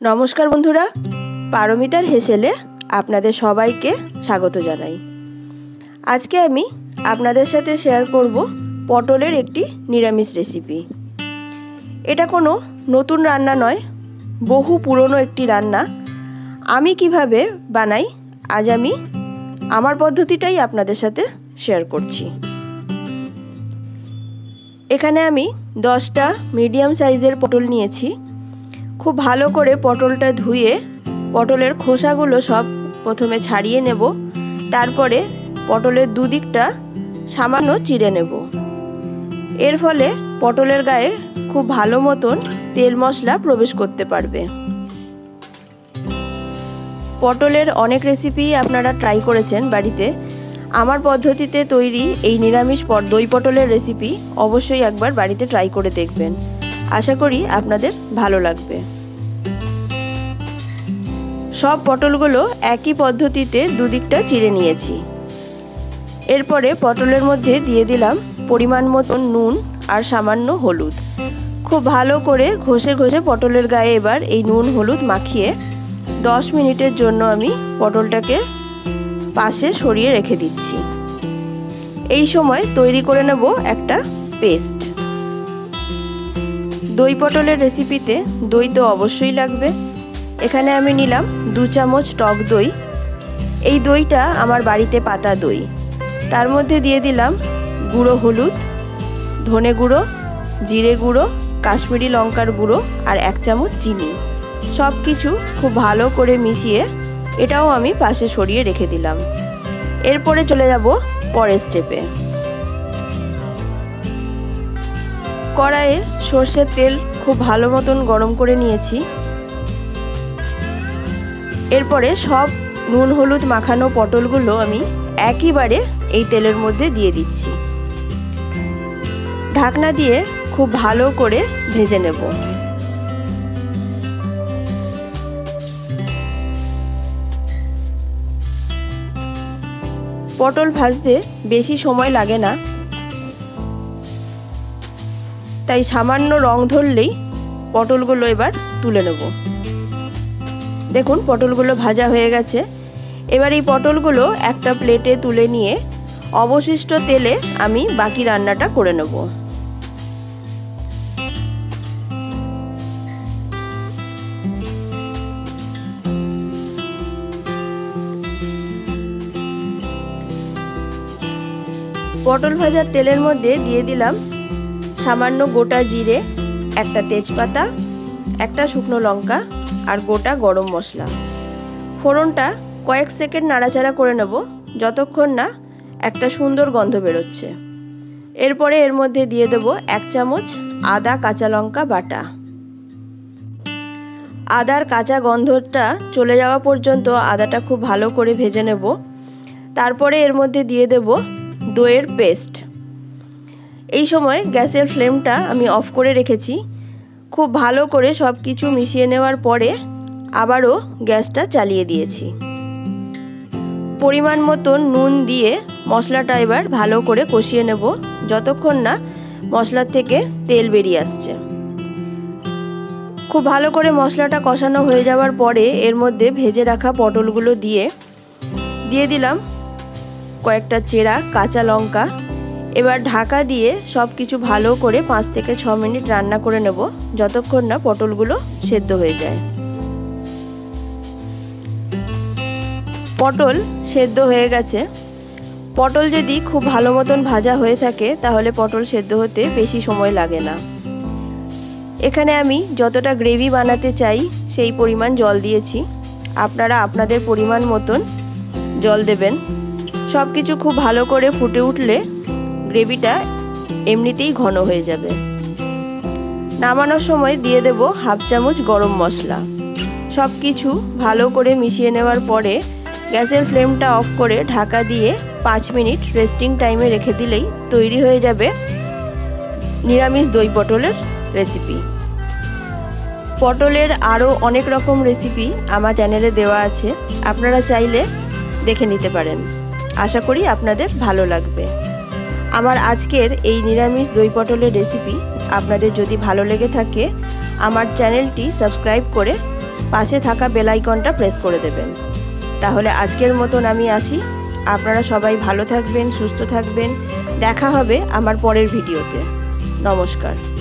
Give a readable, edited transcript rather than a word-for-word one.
নমস্কার বন্ধুরা, পারমিতার হেসেলে আপনাদের সবাইকে স্বাগত জানাই। আজকে আমি আপনাদের সাথে শেয়ার করব পটলের একটি নিরামিষ রেসিপি। এটা কোনো নতুন রান্না নয়, বহু পুরনো একটি রান্না। আমি কিভাবে বানাই আজ আমি আমার পদ্ধতিটাই আপনাদের সাথে শেয়ার করছি। এখানে আমি 10টা মিডিয়াম সাইজের পটল নিয়েছি। খুব ভালো করে পটলটা ধুয়ে পটলের খোসাগুলো সব প্রথমে ছাড়িয়ে নেব। তারপরে পটলের দুদিকটা সামান্য চিড়ে নেব। এর ফলে পটলের গায়ে খুব ভালো মতন তেল মশলা প্রবেশ করতে পারবে। পটলের অনেক রেসিপি আপনারা ট্রাই করেছেন বাড়িতে। আমার পদ্ধতিতে তৈরি এই নিরামিষ দই পটলের রেসিপি অবশ্যই একবার বাড়িতে ট্রাই করে দেখবেন। আশা করি আপনাদের ভালো লাগবে। সব পটলগুলো একই পদ্ধতিতে দুদিকটা চিড়ে নিয়েছি। এরপরে পটলের মধ্যে দিয়ে দিলাম পরিমাণ মতন নুন আর সামান্য হলুদ। খুব ভালো করে ঘষে ঘষে পটলের গায়ে এবার এই নুন হলুদ মাখিয়ে 10 মিনিটের জন্য আমি পটলটাকে পাশে সরিয়ে রেখে দিচ্ছি। এই সময় তৈরি করে নেব একটা পেস্ট। দই পটলের রেসিপিতে দই তো অবশ্যই লাগবে। এখানে আমি নিলাম 2 চামচ টক দই। এই দইটা আমার বাড়িতে পাতা দই। তার মধ্যে দিয়ে দিলাম গুঁড়ো হলুদ, ধনে গুঁড়ো, জিরে গুঁড়ো, কাশ্মীরি লঙ্কার গুঁড়ো আর 1 চামচ চিনি। সব কিছু খুব ভালো করে মিশিয়ে এটাও আমি পাশে সরিয়ে রেখে দিলাম। এরপরে চলে যাব পরের স্টেপে। কড়াইয়ে সর্ষের তেল খুব ভালো মতন গরম করে নিয়েছি। এরপরে সব নুন হলুদ মাখানো পটলগুলো আমি একইবারে এই তেলের মধ্যে দিয়ে দিচ্ছি। ঢাকনা দিয়ে খুব ভালো করে ভেজে নেব। পটল ভাজতে বেশি সময় লাগে না, তাই সামান্য রং ধরলেই পটলগুলো এবার তুলে নেব। দেখুন পটলগুলো ভাজা হয়ে গেছে। এবার এই পটলগুলো একটা প্লেটে তুলে নিয়ে অবশিষ্ট তেলে আমি বাকি রান্নাটা করে নেব। পটল ভাজার তেলের মধ্যে দিয়ে দিলাম সামান্য গোটা জিরে, একটা তেজপাতা, একটা শুকনো লঙ্কা আর গোটা গরম মশলা। ফোড়নটা কয়েক সেকেন্ড নাড়াচাড়া করে নেব যতক্ষণ না একটা সুন্দর গন্ধ বেরোচ্ছে। এরপরে এর মধ্যে দিয়ে দেব 1 চামচ আদা কাঁচা লঙ্কা বাটা। আদার কাঁচা গন্ধটা চলে যাওয়া পর্যন্ত আদাটা খুব ভালো করে ভেজে নেব। তারপরে এর মধ্যে দিয়ে দেব দইয়ের পেস্ট। এই সময় গ্যাসের ফ্লেমটা আমি অফ করে রেখেছি। খুব ভালো করে সব কিছু মিশিয়ে নেওয়ার পরে আবারও গ্যাসটা চালিয়ে দিয়েছি। পরিমাণ মতন নুন দিয়ে মশলাটা এবার ভালো করে কষিয়ে নেব যতক্ষণ না মশলার থেকে তেল বেরিয়ে আসছে। খুব ভালো করে মশলাটা কষানো হয়ে যাওয়ার পরে এর মধ্যে ভেজে রাখা পটলগুলো দিয়ে দিলাম কয়েকটা চেরা কাঁচা লঙ্কা। এবার ঢাকা দিয়ে সব কিছু ভালো করে 5 থেকে 6 মিনিট রান্না করে নেব যতক্ষণ না পটলগুলো সেদ্ধ হয়ে যায়। পটল সেদ্ধ হয়ে গেছে। পটল যদি খুব ভালো মতন ভাজা হয়ে থাকে তাহলে পটল সেদ্ধ হতে বেশি সময় লাগে না। এখানে আমি যতটা গ্রেভি বানাতে চাই সেই পরিমাণ জল দিয়েছি। আপনারা আপনাদের পরিমাণ মতন জল দেবেন। সব কিছু খুব ভালো করে ফুটে উঠলে গ্রেভিটা এমনিতেই ঘন হয়ে যাবে। নামানোর সময় দিয়ে দেব 1/2 চামচ গরম মশলা। সব কিছু ভালো করে মিশিয়ে নেওয়ার পরে গ্যাসের ফ্লেমটা অফ করে ঢাকা দিয়ে 5 মিনিট রেস্টিং টাইমে রেখে দিলেই তৈরি হয়ে যাবে নিরামিষ দই পটলের রেসিপি। পটলের আরও অনেক রকম রেসিপি আমার চ্যানেলে দেওয়া আছে, আপনারা চাইলে দেখে নিতে পারেন। আশা করি আপনাদের ভালো লাগবে। আমার আজকের এই নিরামিষ দই পটলের রেসিপি আপনাদের যদি ভালো লেগে থাকে আমার চ্যানেলটি সাবস্ক্রাইব করে পাশে থাকা বেল আইকনটা প্রেস করে দেবেন। তাহলে আজকের মতন আমি আসি। আপনারা সবাই ভালো থাকবেন, সুস্থ থাকবেন। দেখা হবে আমার পরের ভিডিওতে। নমস্কার।